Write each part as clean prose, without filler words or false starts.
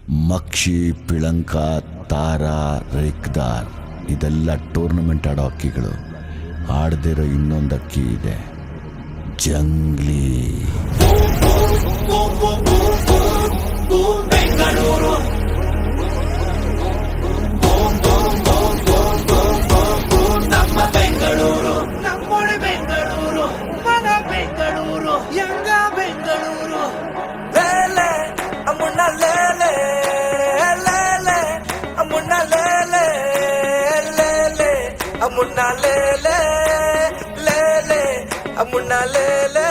ಮಕ್ಷಿ, ಪಿಳಂಕ, ತಾರ, ರೇಕ್ದಾರ್ ಇದೆಲ್ಲ ಟೂರ್ನಮೆಂಟ್ ಆಡೋ ಅಕ್ಕಿಗಳು. ಆಡದಿರೋ ಇನ್ನೊಂದು ಅಕ್ಕಿ ಇದೆ, ಜಂಗ್ಲಿ. ಬೆಂಗಳೂರು ನಮ್ಮ ಬೆಂಗಳೂರು, ನಮ್ಮೊಳ ಬೆಂಗಳೂರು, ಮನ ಬೆಂಗಳೂರು, ಯಂಗ ಬೆಂಗಳೂರು. ಲೇಲೆ ಅಮ್ಮುಣ್ಣ ಲೇಲೆ, ಲೇಲೆ ಅಮ್ಮುಣ್ಣ ಲೇಲೆ, ಲೇಲೆ ಅಮ್ಮುಣ್ಣ ಲೇಲೆ, ಲೇಲೆ ಅಮ್ಮುಣ್ಣ ಲೇಲೆ.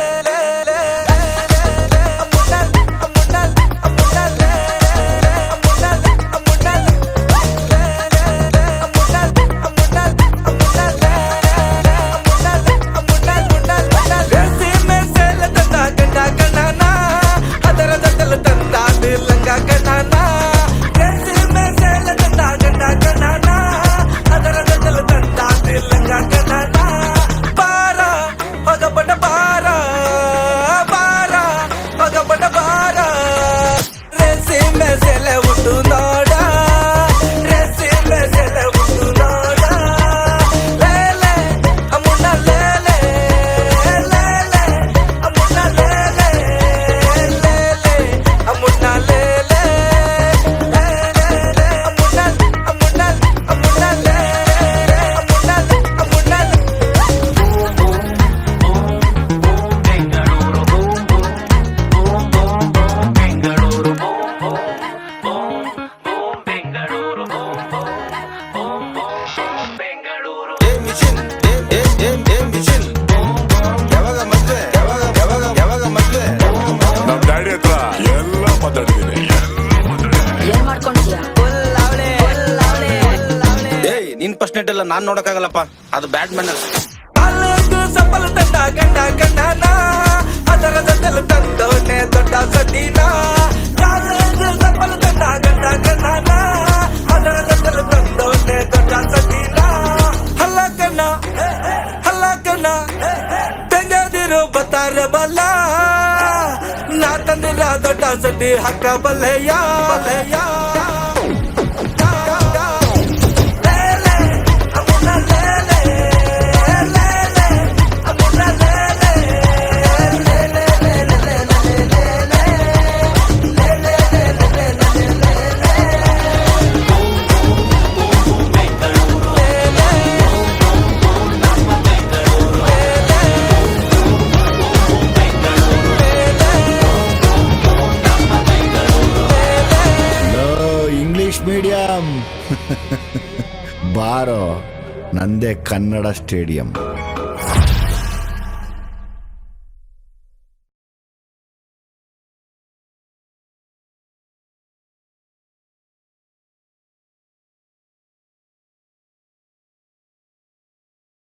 ನಿನ್ ಫಸ್ಟ್ ನೈಟ್ ಎಲ್ಲ ನಾನ್ ನೋಡಕ್ಕಾಗಲ್ಲಪ್ಪ, ಅದು ಬ್ಯಾಡ್ ಮ್ಯಾನರ್. ಸಫಲ ತಂಡ ಗಂಡ ಗಂಡನ ಅದರದೆಲ್ಲ ತಂದವನೇ ದೊಡ್ಡ ಸತೀನ. ಸಫಲ ತಂಡ ಗಂಡ ಗಂಡನ ಅದರದೆಲ್ಲ ತಂದವನೇ ದೊಡ್ಡ ಸತೀನ. ಹಲ್ಲಕನ ಹಲ್ಲಕನ ತೆಗೆದಿರೋ ಬತ್ತಾರ ಬಲ್ಲ, ನಾ ತಂದಿರ ದೊಡ್ಡ ಸತಿ ಹಕ್ಕ ಬಲ್ಲೆಯ ಬಲ್ಲೆಯ. ಇಂಗ್ಲಿಷ್ ಮೀಡಿಯಂ ಬಾರೋ, ನಂದೇ ಕನ್ನಡ ಸ್ಟೇಡಿಯಂ.